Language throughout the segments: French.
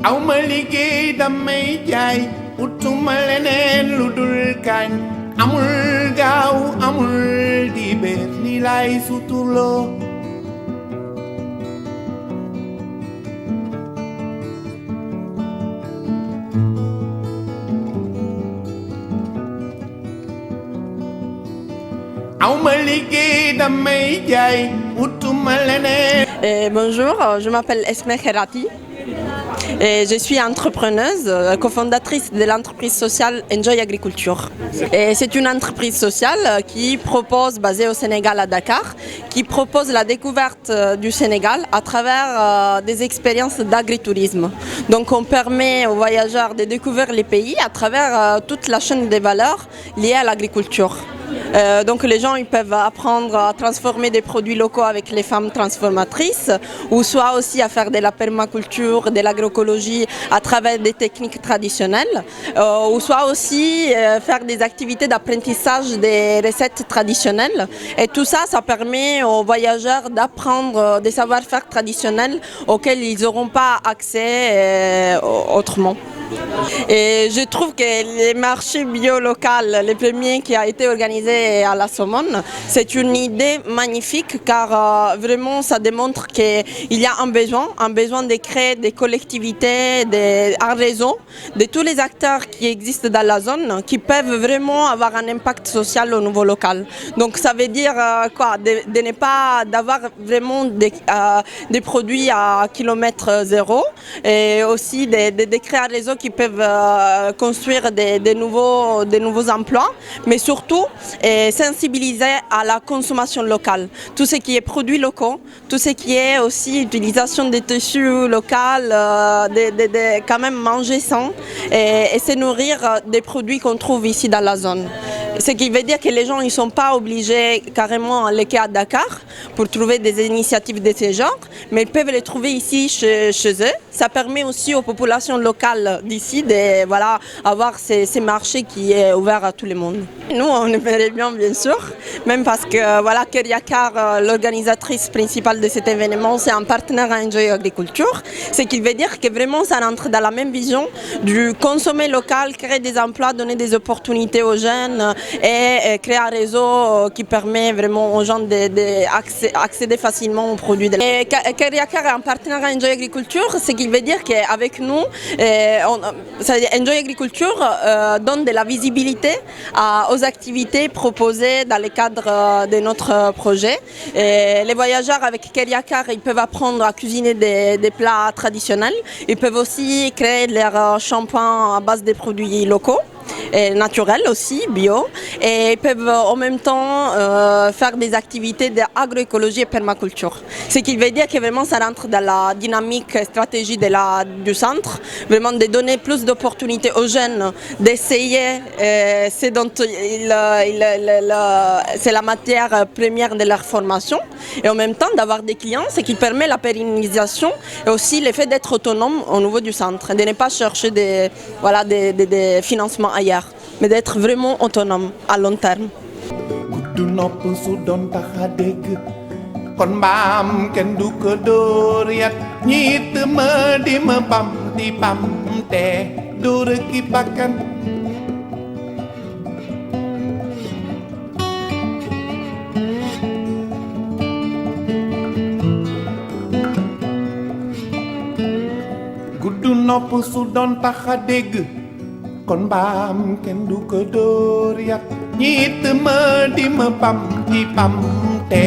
awma liggéey damay jaay utuma leneen lu dul kañ amul gaaw amul dibéer li lay suturloo Bonjour, je m'appelle Esme Kherati et je suis entrepreneuse, cofondatrice de l'entreprise sociale Enjoy Agriculture. Et c'est une entreprise sociale qui propose, basée au Sénégal à Dakar, qui propose la découverte du Sénégal à travers des expériences d'agritourisme. Donc on permet aux voyageurs de découvrir les pays à travers toute la chaîne des valeurs liées à l'agriculture. Donc les gens ils peuvent apprendre à transformer des produits locaux avec les femmes transformatrices ou soit aussi à faire de la permaculture, de l'agroécologie à travers des techniques traditionnelles ou soit aussi faire des activités d'apprentissage des recettes traditionnelles. Et tout ça, ça permet aux voyageurs d'apprendre des savoir-faire traditionnels auxquels ils n'auront pas accès autrement. Et je trouve que les marchés bio locaux, les premiers qui a été organisé à la Somone, c'est une idée magnifique car vraiment ça démontre qu'il y a un besoin de créer des collectivités, un réseau de tous les acteurs qui existent dans la zone qui peuvent vraiment avoir un impact social au niveau local. Donc ça veut dire quoi, de ne pas d'avoir vraiment des produits à kilomètre zéro et aussi de créer un réseau qui peuvent construire des nouveaux emplois, mais surtout sensibiliser à la consommation locale. Tout ce qui est produits locaux, tout ce qui est aussi utilisation des tissus locaux, quand même manger sain et se nourrir des produits qu'on trouve ici dans la zone. Ce qui veut dire que les gens ne sont pas obligés carrément à aller à Dakar pour trouver des initiatives de ce genre, mais ils peuvent les trouver ici chez eux. Ça permet aussi aux populations locales d'ici de avoir ces marchés qui est ouvert à tout le monde. Nous, on aimerait bien sûr, même parce que Keriakar, l'organisatrice principale de cet événement, c'est un partenaire à Enjoy Agriculture. Ce qui veut dire que vraiment ça rentre dans la même vision du consommer local, créer des emplois, donner des opportunités aux jeunes et créer un réseau qui permet vraiment aux gens d'accéder facilement aux produits. Et Keriakar est un partenaire à Enjoy Agriculture, ce qui veut dire qu'avec nous, Enjoy Agriculture donne de la visibilité aux activités proposées dans le cadre de notre projet. Et les voyageurs avec Keriakar, ils peuvent apprendre à cuisiner des plats traditionnels. Ils peuvent aussi créer leur shampoing à base de produits locaux. Et naturels aussi, bio, et ils peuvent en même temps faire des activités d'agroécologie et permaculture. Ce qui veut dire que vraiment ça rentre dans la dynamique stratégie du centre, vraiment de donner plus d'opportunités aux jeunes d'essayer ce dont c'est la matière première de leur formation, et en même temps d'avoir des clients, ce qui permet la pérennisation et aussi le fait d'être autonome au niveau du centre, de ne pas chercher des financements ailleurs, mais d'être vraiment autonome à long terme. kon mbaam kenn du ko dóor yat ñiit ma di ma pam di pam te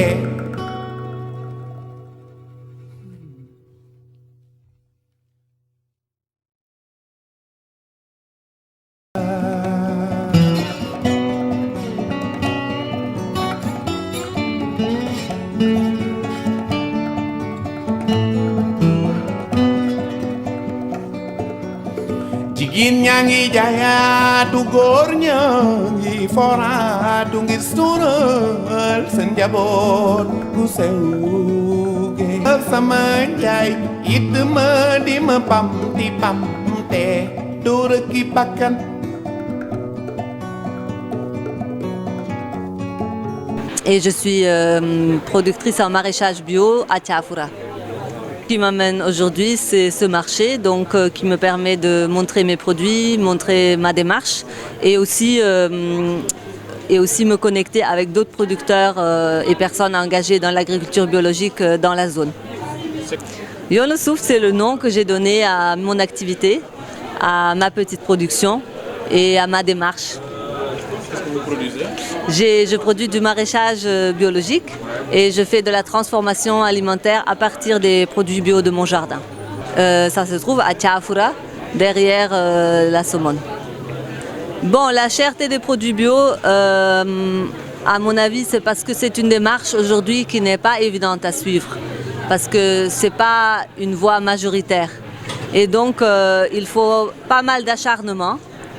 jigéen ñaa ngi jaayaatu góor ñaa ngi foraatu ngir suural seen njaboot gu sew ge sama njaay it ma di ma pam di pam te dóor ki bakkan. Et je suis productrice en maraîchage bio à Tiafoura. Ce qui m'amène aujourd'hui, c'est ce marché donc, qui me permet de montrer mes produits, montrer ma démarche et aussi me connecter avec d'autres producteurs et personnes engagées dans l'agriculture biologique dans la zone. Yonosouf, c'est le nom que j'ai donné à mon activité, à ma petite production et à ma démarche. Qu'est-ce que vous produisez? Je produis du maraîchage biologique et je fais de la transformation alimentaire à partir des produits bio de mon jardin. Ça se trouve à Tiafoura, derrière la Somone. Bon, la cherté des produits bio, à mon avis, c'est parce que c'est une démarche aujourd'hui qui n'est pas évidente à suivre. Parce que ce n'est pas une voie majoritaire. Et donc, il faut pas mal d'acharnement,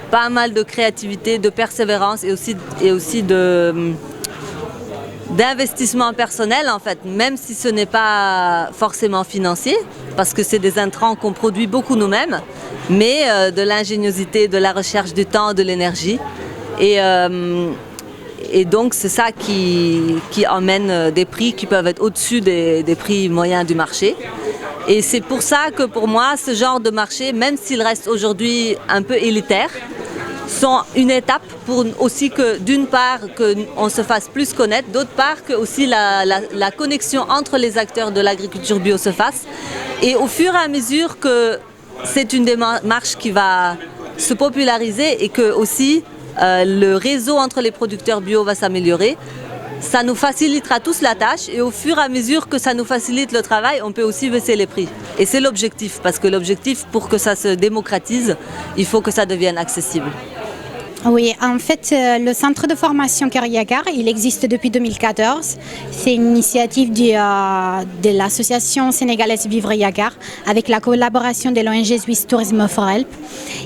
pas mal de créativité, de persévérance et aussi d'investissement personnel, en fait, même si ce n'est pas forcément financier, parce que c'est des intrants qu'on produit beaucoup nous-mêmes, mais de l'ingéniosité, de la recherche du temps, de l'énergie. Et donc, c'est ça qui emmène des prix qui peuvent être au-dessus des prix moyens du marché. Et c'est pour ça que pour moi, ce genre de marché, même s'il reste aujourd'hui un peu élitaire, sont une étape pour aussi que, d'une part, qu'on se fasse plus connaître, d'autre part, que aussi la connexion entre les acteurs de l'agriculture bio se fasse. Et au fur et à mesure que c'est une démarche qui va se populariser et que aussi le réseau entre les producteurs bio va s'améliorer, ça nous facilitera tous la tâche et au fur et à mesure que ça nous facilite le travail, on peut aussi baisser les prix. Et c'est l'objectif, parce que l'objectif, pour que ça se démocratise, il faut que ça devienne accessible. Oui, en fait, le centre de formation Kër Yaggar, il existe depuis 2014. C'est une initiative de l'association sénégalaise Vivre Yaggar avec la collaboration de l'ONG Suisse Tourisme for Help.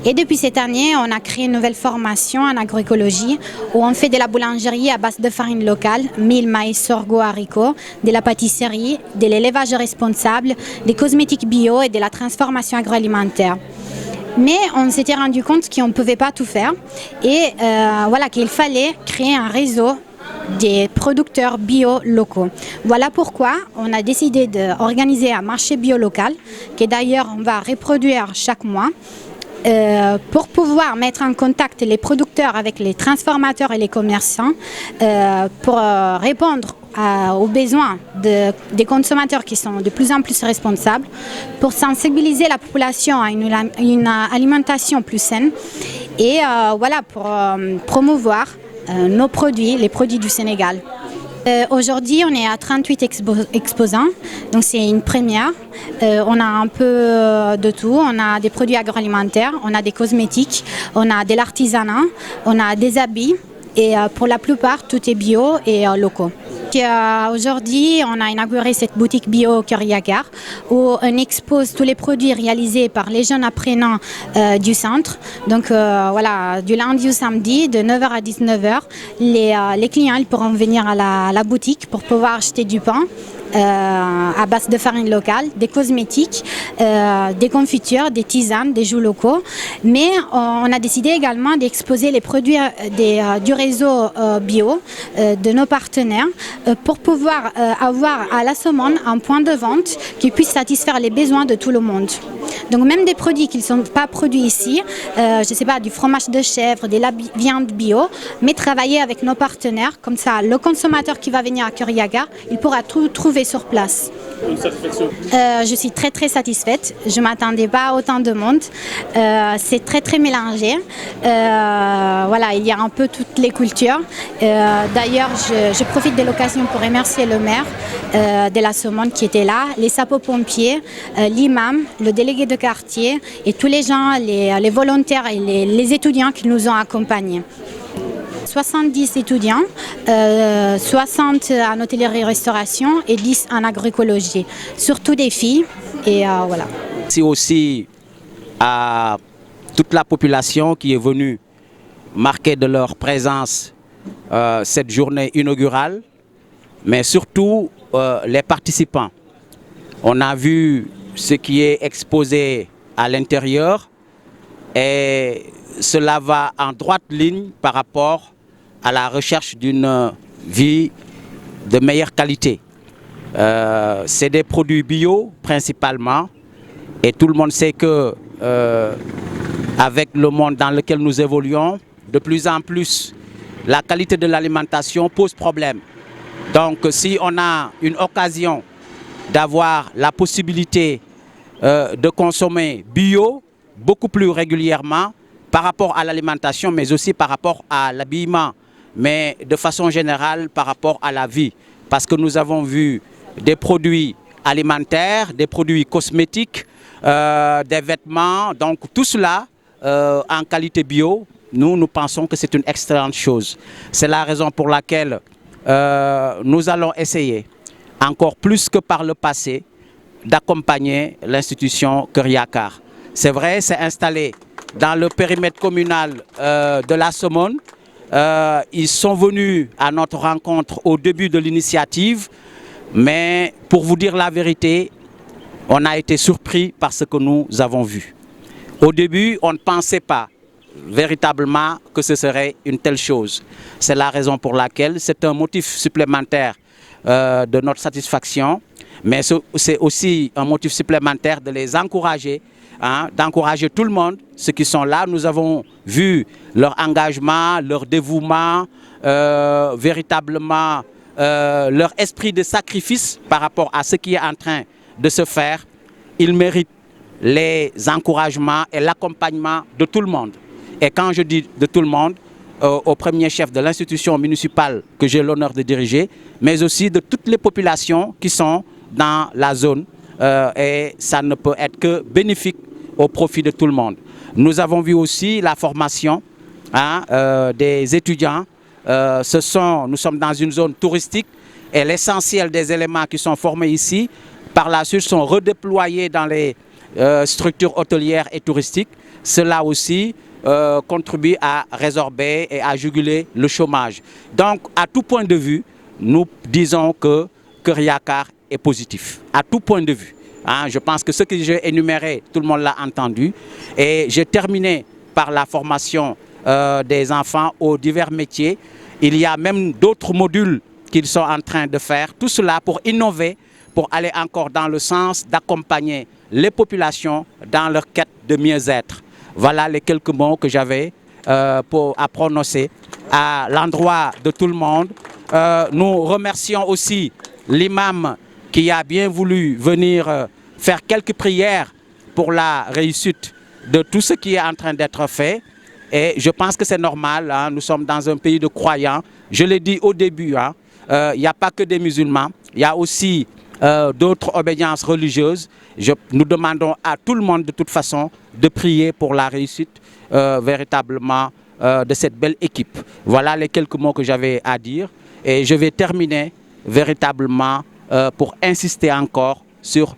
Et depuis cette année, on a créé une nouvelle formation en agroécologie où on fait de la boulangerie à base de farine locale, mil, maïs, sorgho, haricots, de la pâtisserie, de l'élevage responsable, des cosmétiques bio et de la transformation agroalimentaire. Mais on s'était rendu compte qu'on ne pouvait pas tout faire et voilà, qu'il fallait créer un réseau des producteurs bio locaux. Voilà pourquoi on a décidé d'organiser un marché bio local, que d'ailleurs on va reproduire chaque mois, pour pouvoir mettre en contact les producteurs avec les transformateurs et les commerçants pour répondre aux besoins des consommateurs qui sont de plus en plus responsables, pour sensibiliser la population à une alimentation plus saine et voilà, pour promouvoir nos produits, les produits du Sénégal. Aujourd'hui, on est à 38 exposants, donc c'est une première. On a un peu de tout, on a des produits agroalimentaires, on a des cosmétiques, on a de l'artisanat, on a des habits et pour la plupart, tout est bio et locaux. Aujourd'hui, on a inauguré cette boutique bio Kër Yaggar où on expose tous les produits réalisés par les jeunes apprenants du centre. Donc voilà, du lundi au samedi, de 9h à 19h, les clients ils pourront venir à la boutique pour pouvoir acheter du pain à base de farine locale, des cosmétiques, des confitures, des tisanes, des jus locaux. Mais on a décidé également d'exposer les produits du réseau bio de nos partenaires pour pouvoir avoir à la Somone un point de vente qui puisse satisfaire les besoins de tout le monde. Donc même des produits qui ne sont pas produits ici, je ne sais pas, du fromage de chèvre, de la viande bio, mais travailler avec nos partenaires, comme ça le consommateur qui va venir à Kër Yaggar, il pourra tout trouver sur place. Une satisfaction? Je suis très très satisfaite, je ne m'attendais pas à autant de monde, c'est très très mélangé, voilà, il y a un peu toutes les cultures. D'ailleurs je profite de l'occasion pour remercier le maire de la Somone qui était là, les sapeurs-pompiers, l'imam, le délégué de quartier et tous les gens, les volontaires et les étudiants qui nous ont accompagnés. 70 étudiants, 60 en hôtellerie-restauration et 10 en agroécologie, surtout des filles. Et voilà. Merci aussi à toute la population qui est venue marquer de leur présence cette journée inaugurale, mais surtout les participants. On a vu ce qui est exposé à l'intérieur et cela va en droite ligne par rapport à la recherche d'une vie de meilleure qualité. C'est des produits bio principalement. Et tout le monde sait que avec le monde dans lequel nous évoluons, de plus en plus, la qualité de l'alimentation pose problème. Donc si on a une occasion d'avoir la possibilité de consommer bio beaucoup plus régulièrement par rapport à l'alimentation, mais aussi par rapport à l'habillement, mais de façon générale par rapport à la vie. Parce que nous avons vu des produits alimentaires, des produits cosmétiques, des vêtements, donc tout cela en qualité bio, nous pensons que c'est une excellente chose. C'est la raison pour laquelle nous allons essayer, encore plus que par le passé, d'accompagner l'institution Kër Yakar. C'est vrai, c'est installé dans le périmètre communal de la Somone. Ils sont venus à notre rencontre au début de l'initiative, mais pour vous dire la vérité, on a été surpris par ce que nous avons vu. Au début, on ne pensait pas véritablement que ce serait une telle chose. C'est la raison pour laquelle c'est un motif supplémentaire de notre satisfaction, mais c'est aussi un motif supplémentaire de les encourager, hein, d'encourager tout le monde, ceux qui sont là. Nous avons vu leur engagement, leur dévouement, véritablement leur esprit de sacrifice par rapport à ce qui est en train de se faire. Ils méritent les encouragements et l'accompagnement de tout le monde. Et quand je dis de tout le monde, au premier chef de l'institution municipale que j'ai l'honneur de diriger, mais aussi de toutes les populations qui sont dans la zone. Et ça ne peut être que bénéfique au profit de tout le monde. Nous avons vu aussi la formation, hein, des étudiants. Nous sommes dans une zone touristique et l'essentiel des éléments qui sont formés ici, par la suite, sont redéployés dans les structures hôtelières et touristiques. Cela aussi contribue à résorber et à juguler le chômage. Donc, à tout point de vue, nous disons que Kër Yakar est positif. À tout point de vue. Hein, je pense que ce que j'ai énuméré, tout le monde l'a entendu. Et j'ai terminé par la formation des enfants aux divers métiers. Il y a même d'autres modules qu'ils sont en train de faire. Tout cela pour innover, pour aller encore dans le sens d'accompagner les populations dans leur quête de mieux-être. Voilà les quelques mots que j'avais à prononcer à l'endroit de tout le monde. Nous remercions aussi l'imam qui a bien voulu venir faire quelques prières pour la réussite de tout ce qui est en train d'être fait. Et je pense que c'est normal, hein, nous sommes dans un pays de croyants. Je l'ai dit au début, hein, il n'y a pas que des musulmans, il y a aussi d'autres obédiences religieuses. Nous demandons à tout le monde de toute façon de prier pour la réussite véritablement de cette belle équipe. Voilà les quelques mots que j'avais à dire. Et je vais terminer véritablement pour insister encore sur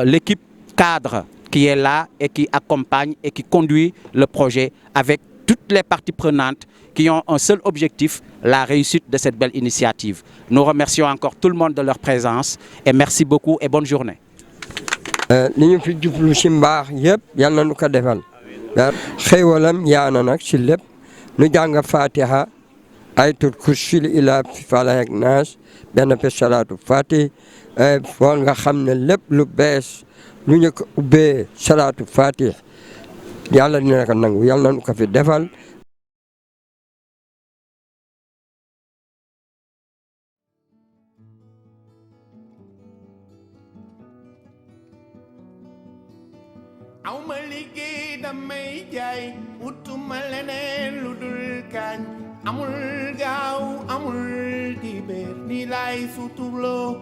l'équipe cadre qui est là et qui accompagne et qui conduit le projet avec toutes les parties prenantes qui ont un seul objectif, la réussite de cette belle initiative. Nous remercions encore tout le monde de leur présence et merci beaucoup et bonne journée. li ñu fi jublu ci mbaax yëpp yal na nu ko defal xéewalam yaana nag ci lépp nu jàng fatiha ayatul kursi ila falaq ak naas benn pe salaatu fatih foo nga xam ne lépp lu bees lu ñu ko ubbee salaatu fatih yàlla dina ko nangu yal na nu ko fi defal. awma liggéey damay jaay wutuma leneen lu dul kañ amul gaaw amul dibéer ni lay suturloo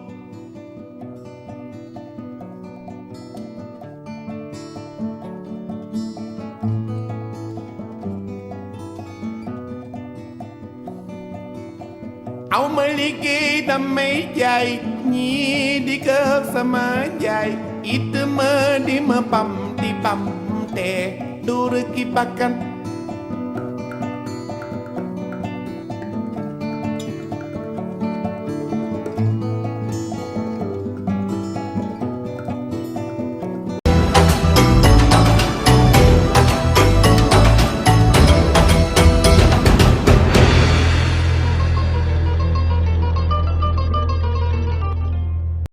awma liggéey damay jaay ñii di këf sama jaay it ma di ma pam di pam te dóor ki bakkan